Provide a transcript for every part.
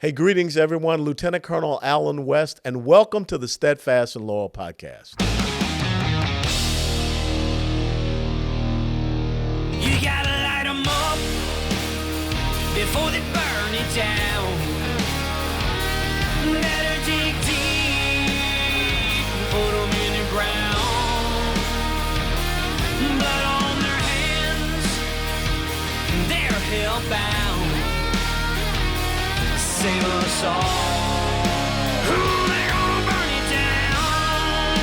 Hey, greetings, everyone. Lieutenant Colonel Alan West, and welcome to the Steadfast and Loyal podcast. You gotta light 'em up before they burn it down. Better dig deep, put 'em in the ground. Blood on their hands, they're hellbound. Save us all. Ooh, they're gonna burn it down.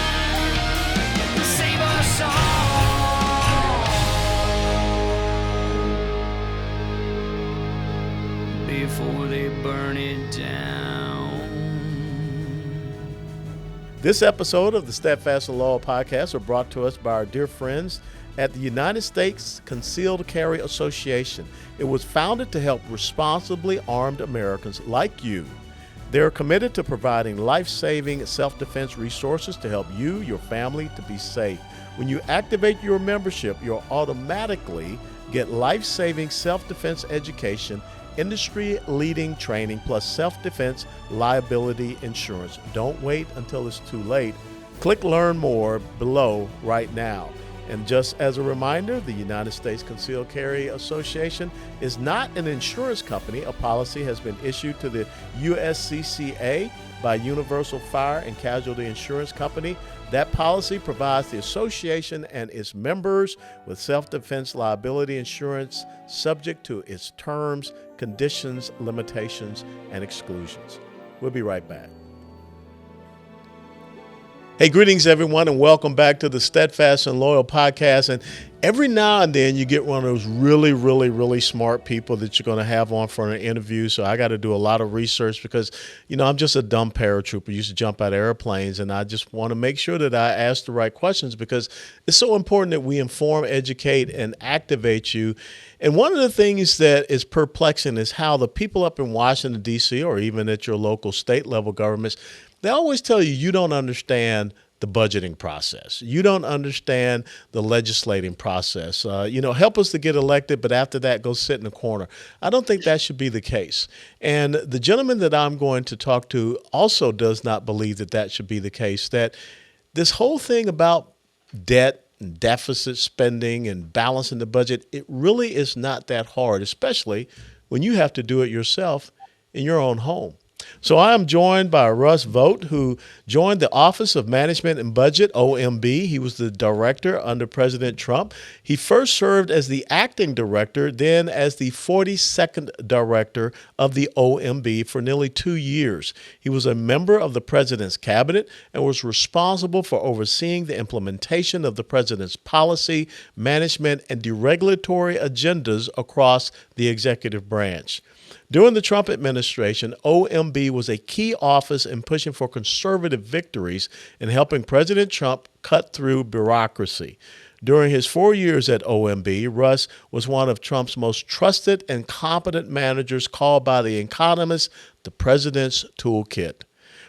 Save us all before they burn it down. This episode of the Steadfast and Loyal podcast are brought to us by our dear friends at the United States Concealed Carry Association. It was founded to help responsibly armed Americans like you. They're committed to providing life-saving self-defense resources to help you, your family, to be safe. When you activate your membership, you'll automatically get life-saving self-defense education, industry-leading training, plus self-defense liability insurance. Don't wait until it's too late. Click Learn More below right now. And just as a reminder, the United States Concealed Carry Association is not an insurance company. A policy has been issued to the USCCA by Universal Fire and Casualty Insurance Company. That policy provides the association and its members with self-defense liability insurance subject to its terms, conditions, limitations, and exclusions. We'll be right back. Hey, greetings, everyone, and welcome back to the Steadfast and Loyal podcast. And every now and then you get one of those really smart people that you're going to have on for an interview. So I got to do a lot of research because, I'm just a dumb paratrooper. I used to jump out of airplanes, and I just want to make sure that I ask the right questions because it's so important that we inform, educate, and activate you. And one of the things that is perplexing is how the people up in Washington, D.C., or even at your local state level governments, they always tell you you don't understand the budgeting process. You don't understand the legislating process. Help us to get elected, but after that, go sit in the corner. I don't think that should be the case. And the gentleman that I'm going to talk to also does not believe that that should be the case, that this whole thing about debt and deficit spending and balancing the budget, it really is not that hard, especially when you have to do it yourself in your own home. So I am joined by Russ Vought, who joined the Office of Management and Budget, OMB. He was the director under President Trump. He first served as the acting director, then as the 42nd director of the OMB for nearly 2 years. He was a member of the president's cabinet and was responsible for overseeing the implementation of the president's policy, management, and deregulatory agendas across the executive branch. During the Trump administration, OMB was a key office in pushing for conservative victories and helping President Trump cut through bureaucracy. During his 4 years at OMB, Russ was one of Trump's most trusted and competent managers, called by the economists the president's toolkit.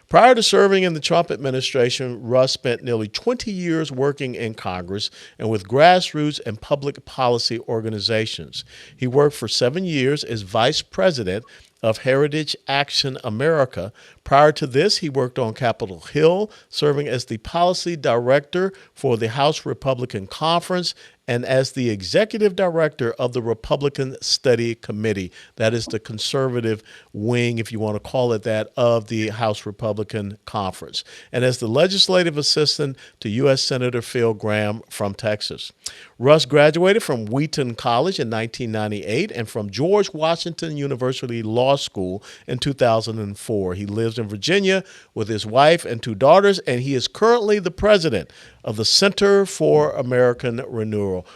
Prior to serving in the Trump administration, Russ spent nearly 20 years working in Congress and with grassroots and public policy organizations. He worked for 7 years as vice president of Heritage Action America. Prior to this, he worked on Capitol Hill, serving as the policy director for the House Republican Conference and as the executive director of the Republican Study Committee. That is the conservative wing, if you want to call it that, of the House Republican Conference, and as the legislative assistant to U.S. Senator Phil Gramm from Texas. Russ graduated from Wheaton College in 1998 and from George Washington University Law School in 2004. He lives in Virginia with his wife and 2 daughters, and he is currently the president of the Center for American Renewal.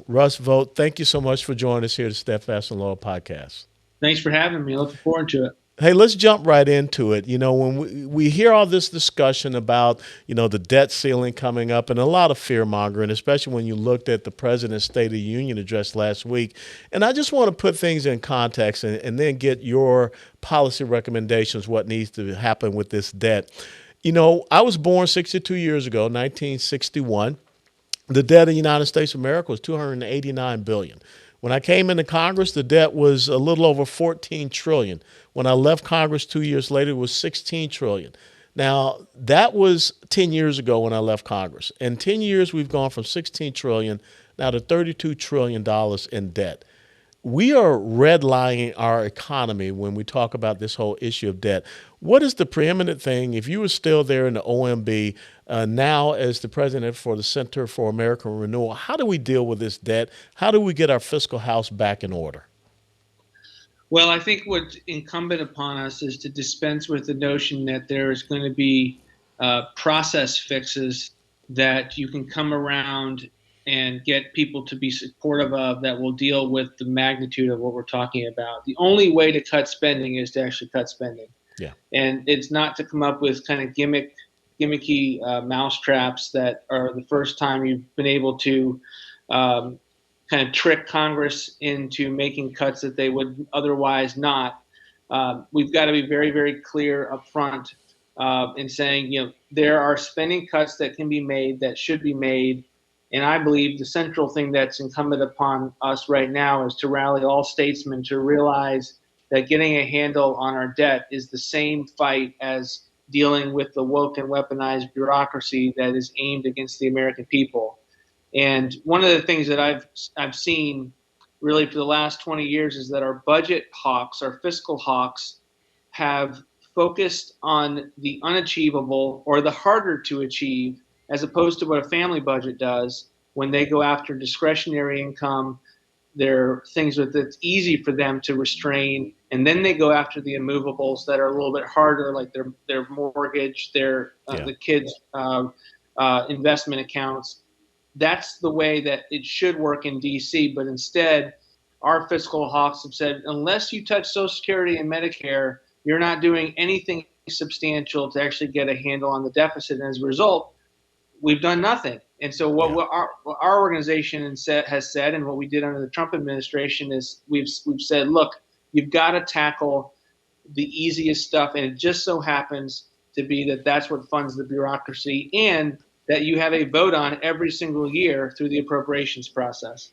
Russ Vought, thank you so much for joining us here at the Steadfast and Loyal podcast. Thanks for having me. Looking forward to it. Hey, let's jump right into it. When we hear all this discussion about, the debt ceiling coming up and a lot of fear mongering, especially when you looked at the president's State of the Union address last week. And I just want to put things in context and then get your policy recommendations, what needs to happen with this debt. I was born 62 years ago, 1961. The debt of the United States of America was $289 billion. When I came into Congress, the debt was a little over 14 trillion. When I left Congress 2 years later, it was 16 trillion. Now, that was 10 years ago when I left Congress. In 10 years, we've gone from 16 trillion now to $32 trillion in debt. We are redlining our economy when we talk about this whole issue of debt. What is the preeminent thing, if you were still there in the OMB, now as the president for the Center for American Renewal, how do we deal with this debt? How do we get our fiscal house back in order? Well, I think what's incumbent upon us is to dispense with the notion that there is going to be process fixes that you can come around and get people to be supportive of that will deal with the magnitude of what we're talking about. The only way to cut spending is to actually cut spending. Yeah. And it's not to come up with kind of gimmicky mousetraps that are the first time you've been able to kind of trick Congress into making cuts that they would otherwise not. We've got to be very, very clear up front in saying, there are spending cuts that can be made, that should be made. And I believe the central thing that's incumbent upon us right now is to rally all statesmen to realize that getting a handle on our debt is the same fight as dealing with the woke and weaponized bureaucracy that is aimed against the American people. And one of the things that I've seen really for the last 20 years is that our budget hawks, our fiscal hawks, have focused on the unachievable or the harder to achieve, as opposed to what a family budget does when they go after discretionary income. There are things that it's easy for them to restrain, and then they go after the immovables that are a little bit harder, like their mortgage, the kids' investment accounts. That's the way that it should work in D.C., but instead, our fiscal hawks have said, unless you touch Social Security and Medicare, you're not doing anything substantial to actually get a handle on the deficit. And as a result, we've done nothing. And so what our organization has said, and what we did under the Trump administration, is we've said, look, you've got to tackle the easiest stuff. And it just so happens to be that that's what funds the bureaucracy, and that you have a vote on every single year through the appropriations process.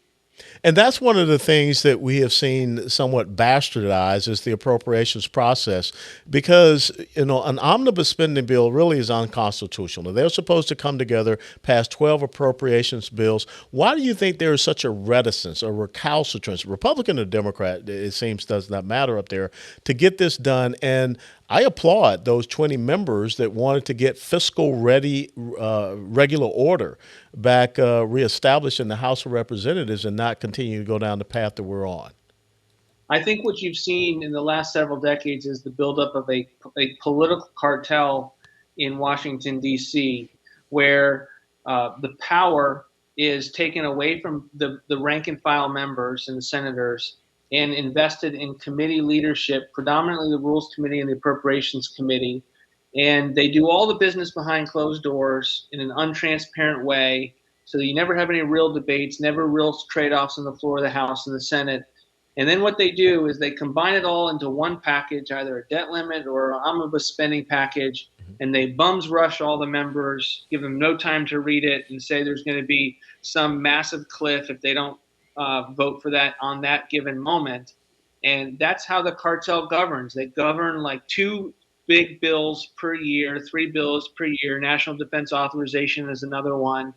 And that's one of the things that we have seen somewhat bastardized is the appropriations process, because, an omnibus spending bill really is unconstitutional. They're supposed to come together, pass 12 appropriations bills. Why do you think there is such a reticence or recalcitrance, Republican or Democrat, it seems does not matter up there, to get this done? And I applaud those 20 members that wanted to get fiscal ready, regular order back reestablished in the House of Representatives and not continue to go down the path that we're on. I think what you've seen in the last several decades is the buildup of a political cartel in Washington, D.C., where the power is taken away from the rank and file members and the senators and invested in committee leadership, predominantly the Rules Committee and the Appropriations Committee. And they do all the business behind closed doors in an untransparent way, so that you never have any real debates, never real trade-offs on the floor of the House and the Senate. And then what they do is they combine it all into one package, either a debt limit or an omnibus spending package, and they bums rush all the members, give them no time to read it, and say there's going to be some massive cliff if they don't vote for that on that given moment. And that's how the cartel governs. They govern like 2 big bills per year, 3 bills per year. National Defense Authorization is another one.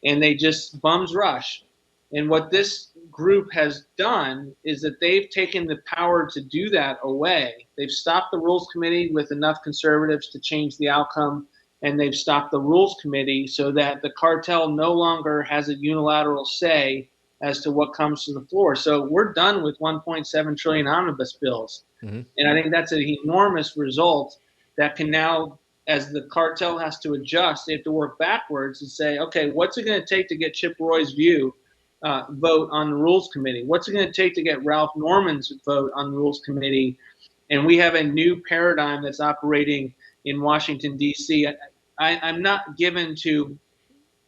And they just bums rush. And what this group has done is that they've taken the power to do that away. They've stopped the Rules Committee with enough conservatives to change the outcome, and they've stopped the Rules Committee so that the cartel no longer has a unilateral say as to what comes to the floor. So we're done with 1.7 trillion omnibus bills. Mm-hmm. And I think that's an enormous result that can now, as the cartel has to adjust, they have to work backwards and say, okay, what's it going to take to get Chip Roy's vote on the Rules Committee? What's it going to take to get Ralph Norman's vote on the Rules Committee? And we have a new paradigm that's operating in Washington, D.C. I'm not given to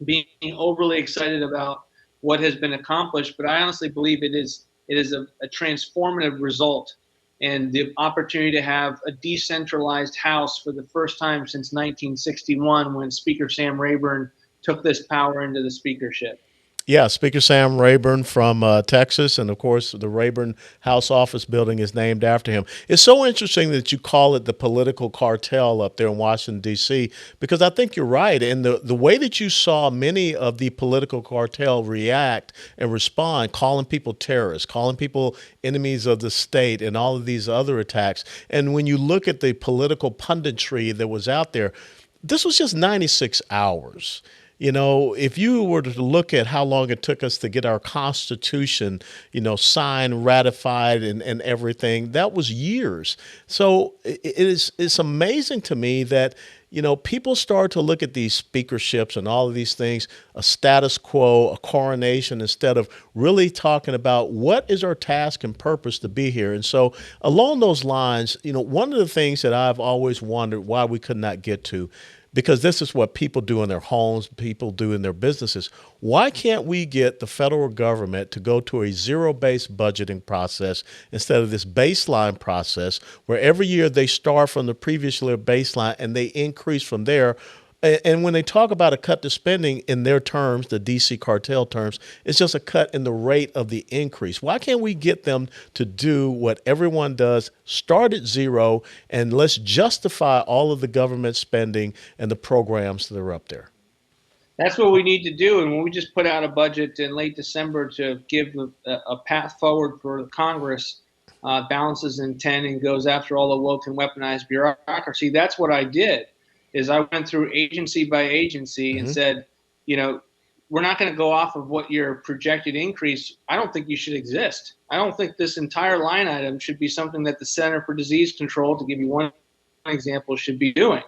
being overly excited about what has been accomplished, but I honestly believe it is a transformative result, and the opportunity to have a decentralized House for the first time since 1961, when Speaker Sam Rayburn took this power into the speakership. Yeah, Speaker Sam Rayburn from Texas, and of course, the Rayburn House Office building is named after him. It's so interesting that you call it the political cartel up there in Washington, D.C., because I think you're right. And the way that you saw many of the political cartel react and respond, calling people terrorists, calling people enemies of the state, and all of these other attacks. And when you look at the political punditry that was out there, this was just 96 hours. You know, if you were to look at how long it took us to get our Constitution, signed, ratified, and everything, that was years. So it's amazing to me that, people start to look at these speakerships and all of these things, a status quo, a coronation, instead of really talking about what is our task and purpose to be here. And so along those lines, one of the things that I've always wondered why we could not get to, because this is what people do in their homes, people do in their businesses. Why can't we get the federal government to go to a zero-based budgeting process instead of this baseline process where every year they start from the previous year baseline and they increase from there? And when they talk about a cut to spending in their terms, the DC cartel terms, it's just a cut in the rate of the increase. Why can't we get them to do what everyone does, start at zero, and let's justify all of the government spending and the programs that are up there? That's what we need to do. And when we just put out a budget in late December to give a path forward for Congress, balances in 10 and goes after all the woke and weaponized bureaucracy, that's what I did. Is I went through agency by agency and said, we're not going to go off of what your projected increase. I don't think you should exist. I don't think this entire line item should be something that the Center for Disease Control, to give you one example, should be doing.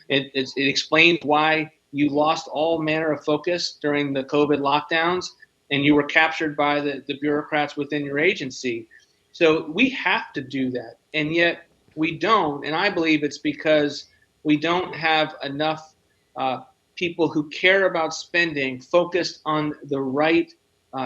It explains why you lost all manner of focus during the COVID lockdowns and you were captured by the bureaucrats within your agency. So we have to do that. And yet we don't. And I believe it's because we don't have enough people who care about spending focused on the right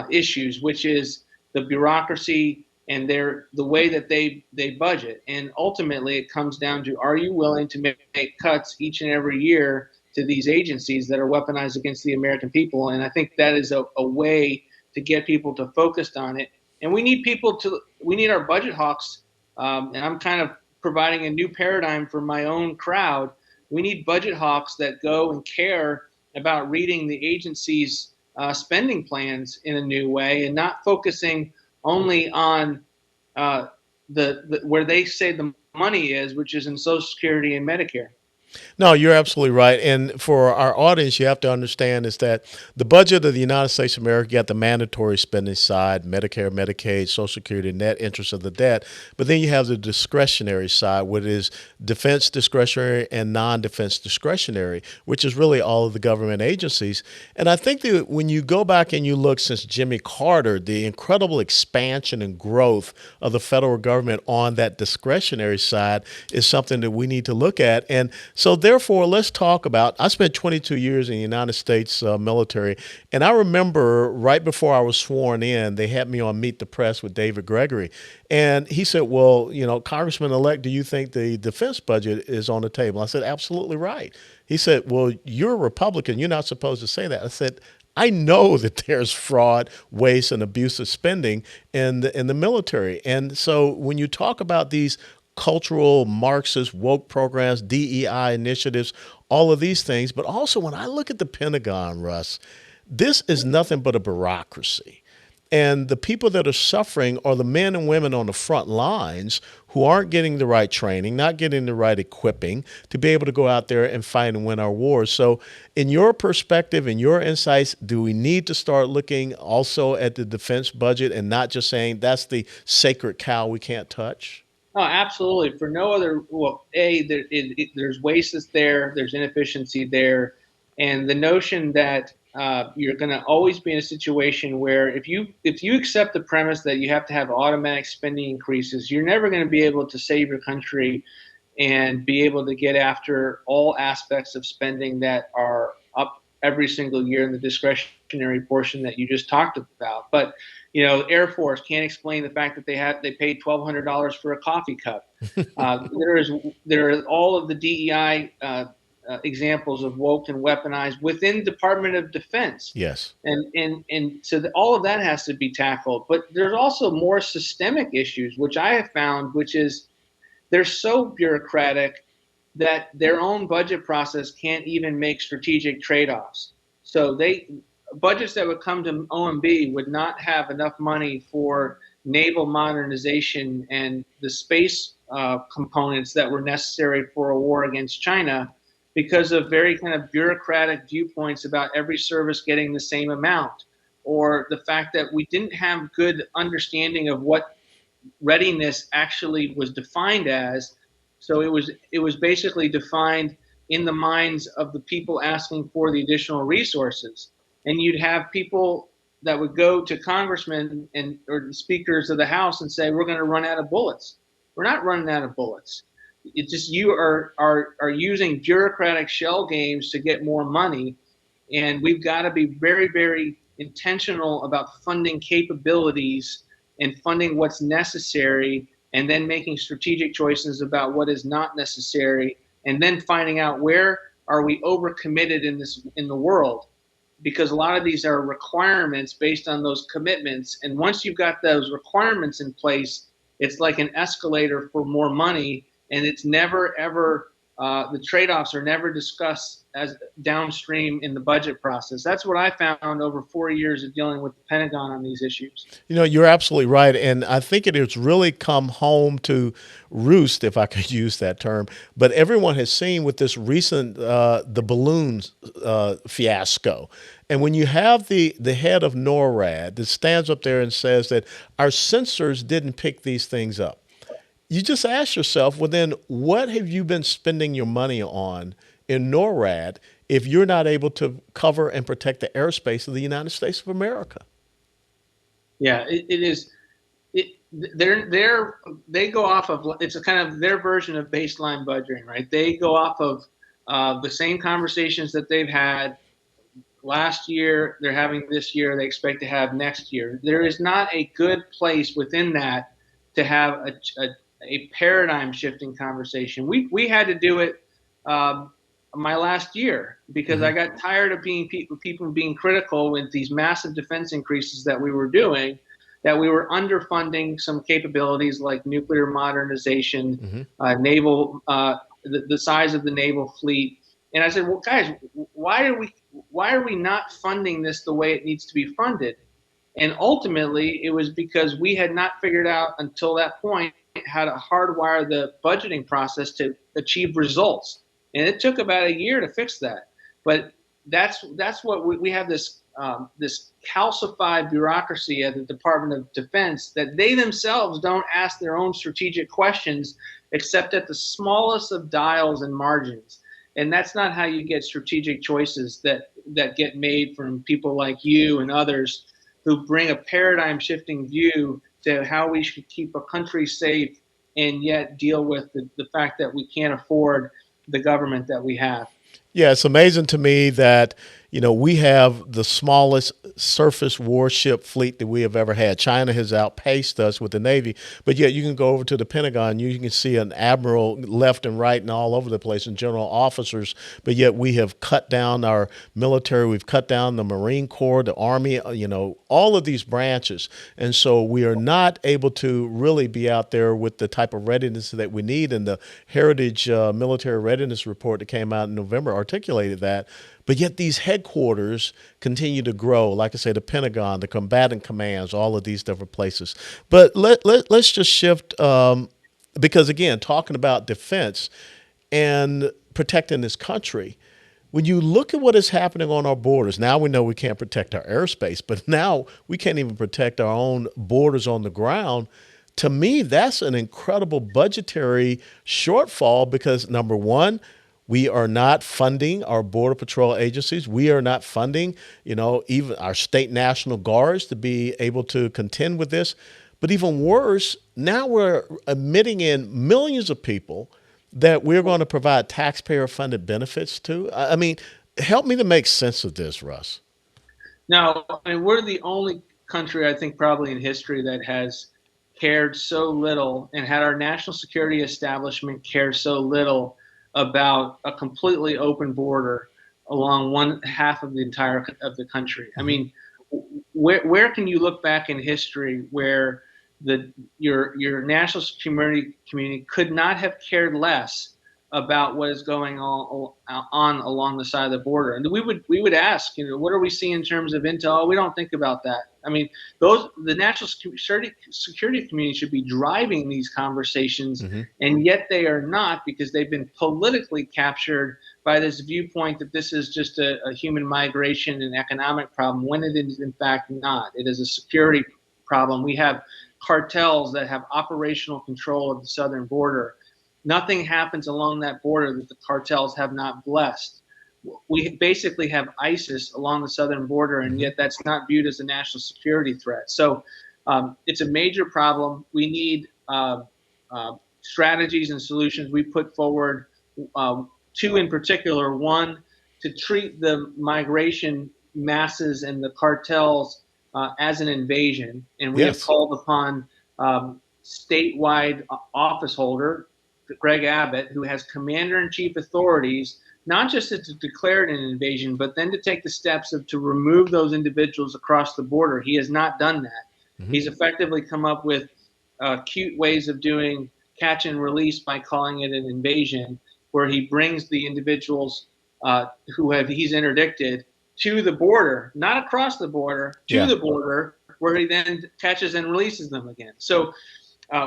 issues, which is the bureaucracy and the way that they budget. And ultimately, it comes down to, are you willing to make cuts each and every year to these agencies that are weaponized against the American people? And I think that is a way to get people to focus on it. And we need our budget hawks, and I'm kind of providing a new paradigm for my own crowd. We need budget hawks that go and care about reading the agency's spending plans in a new way and not focusing only on where they say the money is, which is in Social Security and Medicare. No, you're absolutely right. And for our audience, you have to understand is that the budget of the United States of America, you got the mandatory spending side, Medicare, Medicaid, Social Security, net interest of the debt. But then you have the discretionary side, which is defense discretionary and non-defense discretionary, which is really all of the government agencies. And I think that when you go back and you look since Jimmy Carter, the incredible expansion and growth of the federal government on that discretionary side is something that we need to look at. And so therefore, let's talk about, I spent 22 years in the United States military, and I remember right before I was sworn in, they had me on Meet the Press with David Gregory. And he said, well, Congressman-elect, do you think the defense budget is on the table? I said, absolutely right. He said, well, you're a Republican. You're not supposed to say that. I said, I know that there's fraud, waste, and abusive spending in the military. And so when you talk about these cultural Marxist woke programs, DEI initiatives, all of these things. But also when I look at the Pentagon, Russ, this is nothing but a bureaucracy. And the people that are suffering are the men and women on the front lines who aren't getting the right training, not getting the right equipping to be able to go out there and fight and win our wars. So in your perspective, in your insights, do we need to start looking also at the defense budget and not just saying that's the sacred cow we can't touch? Oh, absolutely. For no other, well, there's waste that's there, there's inefficiency there, and the notion that you're going to always be in a situation where if you accept the premise that you have to have automatic spending increases, you're never going to be able to save your country and be able to get after all aspects of spending that are up every single year in the discretionary portion that you just talked about. But Air Force can't explain the fact that they paid $1,200 for a coffee cup. There are all of the DEI examples of woke and weaponized within Department of Defense. Yes. And so all of that has to be tackled. But there's also more systemic issues, which I have found, which is they're so bureaucratic that their own budget process can't even make strategic trade-offs. So budgets that would come to OMB would not have enough money for naval modernization and the space components that were necessary for a war against China, because of very kind of bureaucratic viewpoints about every service getting the same amount, or the fact that we didn't have good understanding of what readiness actually was defined as. So it was basically defined in the minds of the people asking for the additional resources. And you'd have people that would go to congressmen or the speakers of the House and say, we're going to run out of bullets. We're not running out of bullets. It's just you are using bureaucratic shell games to get more money. And we've got to be very, very intentional about funding capabilities and funding what's necessary, and then making strategic choices about what is not necessary, and then finding out where are we overcommitted in the world, because a lot of these are requirements based on those commitments. And once you've got those requirements in place, it's like an escalator for more money, and it's never ever the trade-offs are never discussed as downstream in the budget process. That's what I found over 4 years of dealing with the Pentagon on these issues. You know, you're absolutely right. And I think it has really come home to roost, if I could use that term. But everyone has seen with this recent, the balloons fiasco. And when you have the head of NORAD that stands up there and says that our sensors didn't pick these things up, you just ask yourself, well, then what have you been spending your money on in NORAD if you're not able to cover and protect the airspace of the United States of America? Yeah, it is. They go off of, it's a kind of their version of baseline budgeting, right? They go off of the same conversations that they've had last year, they're having this year, they expect to have next year. There is not a good place within that to have a paradigm shifting conversation. We had to do it my last year because I got tired of people being critical with these massive defense increases that we were doing, that we were underfunding some capabilities like nuclear modernization, naval, the size of the naval fleet. And I said, well, guys, why are we not funding this the way it needs to be funded? And ultimately, it was because we had not figured out until that point how to hardwire the budgeting process to achieve results. And it took about a year to fix that. But that's what we have this calcified bureaucracy at the Department of Defense that they themselves don't ask their own strategic questions except at the smallest of dials and margins. And that's not how you get strategic choices that get made from people like you and others who bring a paradigm shifting view to how we should keep a country safe and yet deal with the fact that we can't afford the government that we have. Yeah, it's amazing to me that, you know, we have the smallest surface warship fleet that we have ever had. China has outpaced us with the Navy, but yet you can go over to the Pentagon, you can see an admiral left and right and all over the place and general officers, but yet we have cut down our military, we've cut down the Marine Corps, the Army, you know, all of these branches. And so we are not able to really be out there with the type of readiness that we need. And the Heritage Military Readiness Report that came out in November articulated that. But yet these headquarters continue to grow. Like I say, the Pentagon, the combatant commands, all of these different places. But let's just shift because, again, talking about defense and protecting this country, when you look at what is happening on our borders, now we know we can't protect our airspace, but now we can't even protect our own borders on the ground. To me, that's an incredible budgetary shortfall because, number one, we are not funding our Border Patrol agencies. We are not funding, you know, even our state National Guards to be able to contend with this. But even worse, now we're admitting in millions of people that we're going to provide taxpayer-funded benefits to. I mean, help me to make sense of this, Russ. No, I mean, we're the only country, I think, probably in history that has cared so little and had our national security establishment care so little about a completely open border along one half of the entire of the country. I mean, where can you look back in history where your national security community could not have cared less about what is going on along the side of the border? And we would ask, what are we seeing in terms of intel? We don't think about that. I mean, the national security community should be driving these conversations, and yet they are not, because they've been politically captured by this viewpoint that this is just a human migration and economic problem, when it is in fact not. It is a security problem. We have cartels that have operational control of the southern border. Nothing happens along that border that the cartels have not blessed. We basically have ISIS along the southern border, and yet that's not viewed as a national security threat. So it's a major problem. We need strategies and solutions. We put forward two in particular. One, to treat the migration masses and the cartels as an invasion. And we have called upon statewide office holder, Greg Abbott, who has commander-in-chief authorities, not just to declare it an invasion, but then to take the steps to remove those individuals across the border. He has not done that. He's effectively come up with cute ways of doing catch and release by calling it an invasion, where he brings the individuals he's interdicted to the border, not across the border, to the border, where he then catches and releases them again. So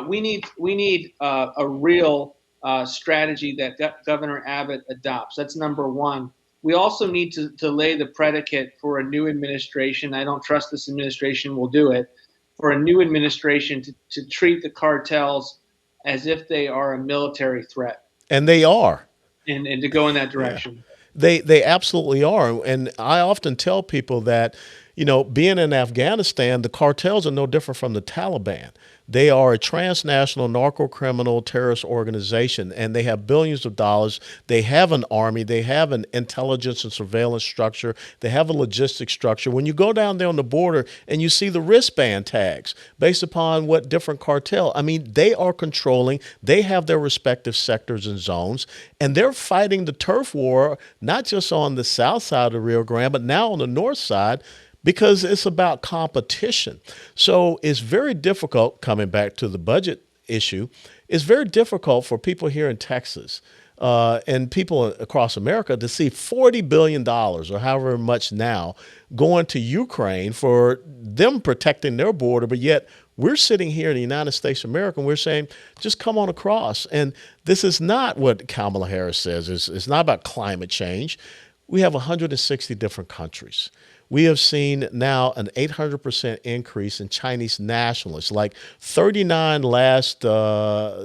we need a real strategy that Governor Abbott adopts. That's number one. We also need to lay the predicate for a new administration. I don't trust this administration will do it. For a new administration to treat the cartels as if they are a military threat. And they are. And to go in that direction. Yeah. They absolutely are. And I often tell people that, being in Afghanistan, the cartels are no different from the Taliban. They are a transnational narco-criminal terrorist organization, and they have billions of dollars. They have an army. They have an intelligence and surveillance structure. They have a logistics structure. When you go down there on the border and you see the wristband tags based upon what different cartel, they are controlling. They have their respective sectors and zones, and they're fighting the turf war, not just on the south side of the Rio Grande, but now on the north side, because it's about competition. So it's very difficult, coming back to the budget issue, it's very difficult for people here in Texas and people across America to see $40 billion or however much now going to Ukraine for them protecting their border. But yet we're sitting here in the United States of America and we're saying, just come on across. And this is not what Kamala Harris says. It's not about climate change. We have 160 different countries. We have seen now an 800% increase in Chinese nationalists, like 39 last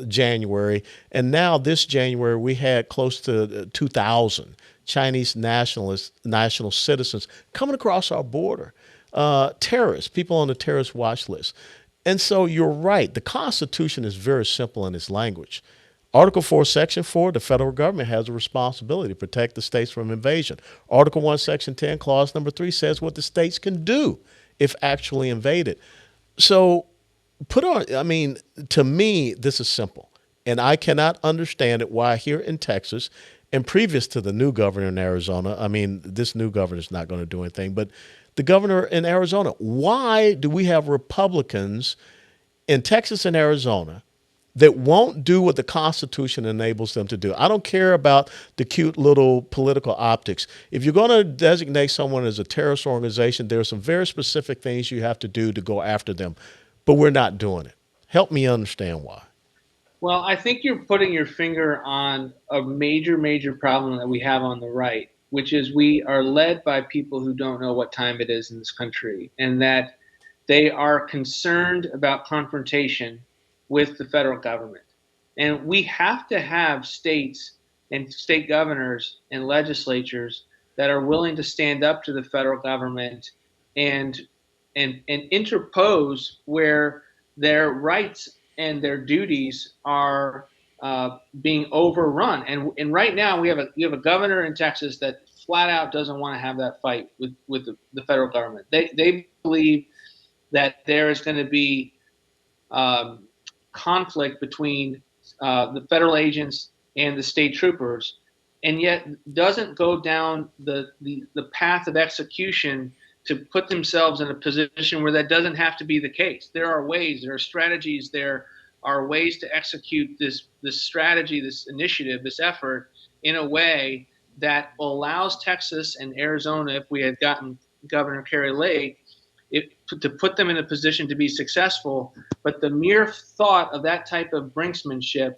January. And now this January, we had close to 2,000 Chinese national citizens coming across our border. Terrorists, people on the terrorist watch list. And so you're right. The Constitution is very simple in its language. Article 4, Section 4, the federal government has a responsibility to protect the states from invasion. Article 1, Section 10, Clause number 3 says what the states can do if actually invaded. So to me, this is simple. And I cannot understand it why here in Texas, and previous to the new governor in Arizona, this new governor is not going to do anything, but the governor in Arizona, why do we have Republicans in Texas and Arizona that won't do what the Constitution enables them to do? I don't care about the cute little political optics. If you're going to designate someone as a terrorist organization, there are some very specific things you have to do to go after them, but we're not doing it. Help me understand why. Well, I think you're putting your finger on a major, major problem that we have on the right, which is we are led by people who don't know what time it is in this country, and that they are concerned about confrontation with the federal government. And we have to have states and state governors and legislatures that are willing to stand up to the federal government and interpose where their rights and their duties are being overrun. And right now we have a governor in Texas that flat out doesn't want to have that fight with the federal government. They believe that there is going to be conflict between the federal agents and the state troopers, and yet doesn't go down the path of execution to put themselves in a position where that doesn't have to be the case. There are ways, there are strategies, there are ways to execute this strategy, this initiative, this effort in a way that allows Texas and Arizona, if we had gotten Governor Kerry late, to put them in a position to be successful. But the mere thought of that type of brinksmanship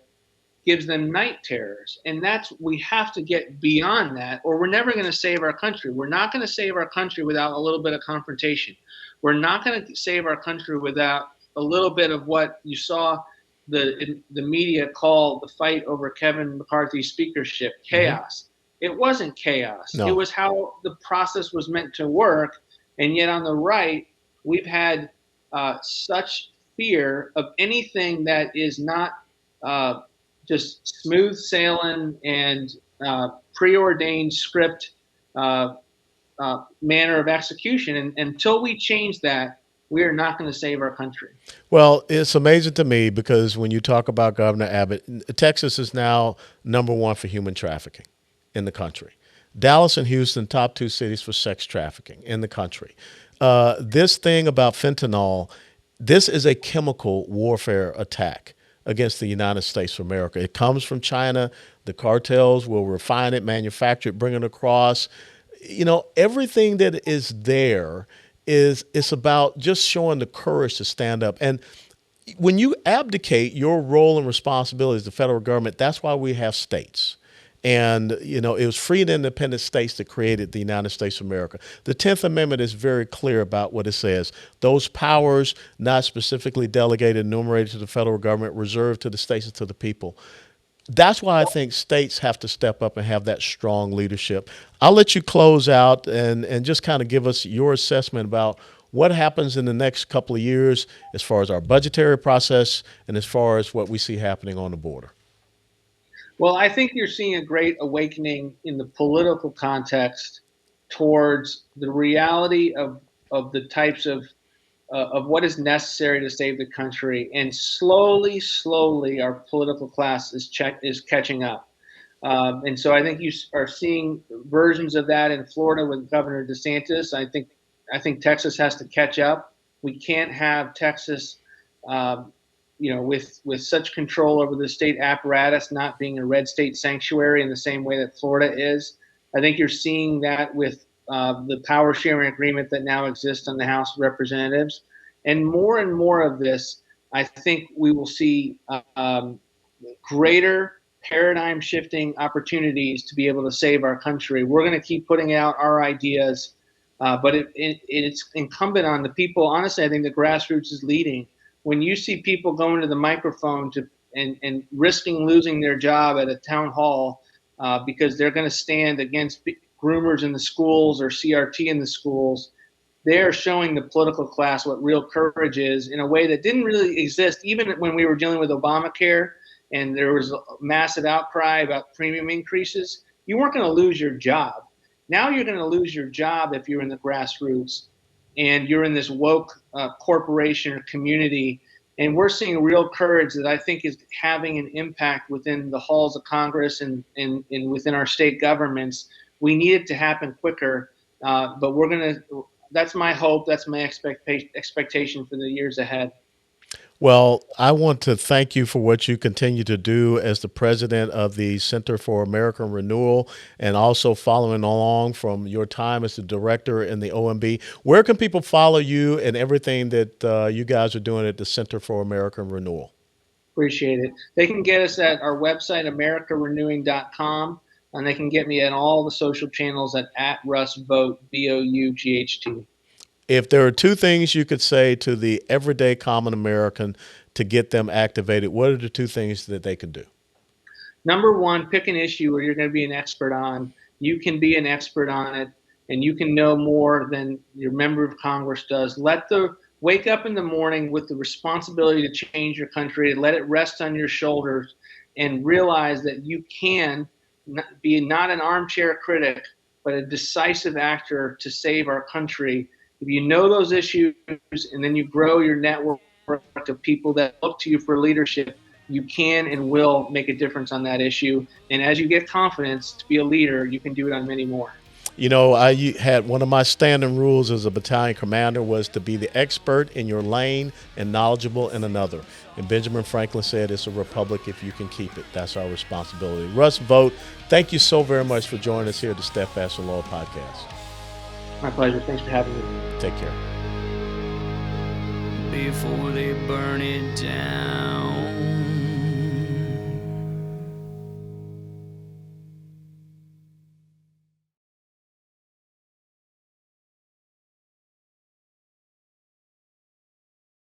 gives them night terrors. And we have to get beyond that, or we're never going to save our country. We're not going to save our country without a little bit of confrontation. We're not going to save our country without a little bit of what you saw the media call the fight over Kevin McCarthy's speakership chaos. It wasn't chaos. No. It was how the process was meant to work. And yet on the right, we've had such fear of anything that is not just smooth sailing and preordained script manner of execution. And until we change that, we are not going to save our country. Well, it's amazing to me because when you talk about Governor Abbott, Texas is now number one for human trafficking in the country. Dallas and Houston, top two cities for sex trafficking in the country. This thing about fentanyl, this is a chemical warfare attack against the United States of America. It comes from China. The cartels will refine it, manufacture it, bring it across. You know, everything that is there it's about just showing the courage to stand up. And when you abdicate your role and responsibility as the federal government, that's why we have states. And, you know, it was free and independent states that created the United States of America. The 10th Amendment is very clear about what it says. Those powers not specifically delegated, enumerated to the federal government, reserved to the states and to the people. That's why I think states have to step up and have that strong leadership. I'll let you close out and just kind of give us your assessment about what happens in the next couple of years as far as our budgetary process and as far as what we see happening on the border. Well, I think you're seeing a great awakening in the political context towards the reality of the types of what is necessary to save the country, and slowly, our political class is catching up. And so I think you are seeing versions of that in Florida with Governor DeSantis. I think Texas has to catch up. We can't have Texas, with such control over the state apparatus not being a red state sanctuary in the same way that Florida is. I think you're seeing that with the power sharing agreement that now exists on the House of Representatives. And more of this, I think we will see greater paradigm shifting opportunities to be able to save our country. We're going to keep putting out our ideas, but it's incumbent on the people. Honestly, I think the grassroots is leading. When you see people going to the microphone and risking losing their job at a town hall because they're going to stand against groomers in the schools or CRT in the schools, they're showing the political class what real courage is in a way that didn't really exist even when we were dealing with Obamacare and there was a massive outcry about premium increases. You weren't going to lose your job. Now you're going to lose your job if you're in the grassroots and you're in this woke corporation or community. And we're seeing real courage that I think is having an impact within the halls of Congress and within our state governments. We need it to happen quicker, but that's my hope. That's my expectation for the years ahead. Well, I want to thank you for what you continue to do as the president of the Center for American Renewal and also following along from your time as the director in the OMB. Where can people follow you and everything that you guys are doing at the Center for American Renewal? Appreciate it. They can get us at our website, americarenewing.com, and they can get me at all the social channels at Russ Vought, VOUGHT. If there are two things you could say to the everyday common American to get them activated, what are the two things that they can do? Number one, pick an issue where you're going to be an expert on. You can be an expert on it, and you can know more than your member of Congress does. Wake up in the morning with the responsibility to change your country. Let it rest on your shoulders and realize that you can be not an armchair critic, but a decisive actor to save our country. If you know those issues and then you grow your network of people that look to you for leadership, you can and will make a difference on that issue. And as you get confidence to be a leader, you can do it on many more. You know, I had one of my standing rules as a battalion commander was to be the expert in your lane and knowledgeable in another. And Benjamin Franklin said, it's a republic if you can keep it. That's our responsibility. Russ Vought, thank you so very much for joining us here at the Steadfast and Loyal podcast. My pleasure. Thanks for having me. Take care. Before they burn it down.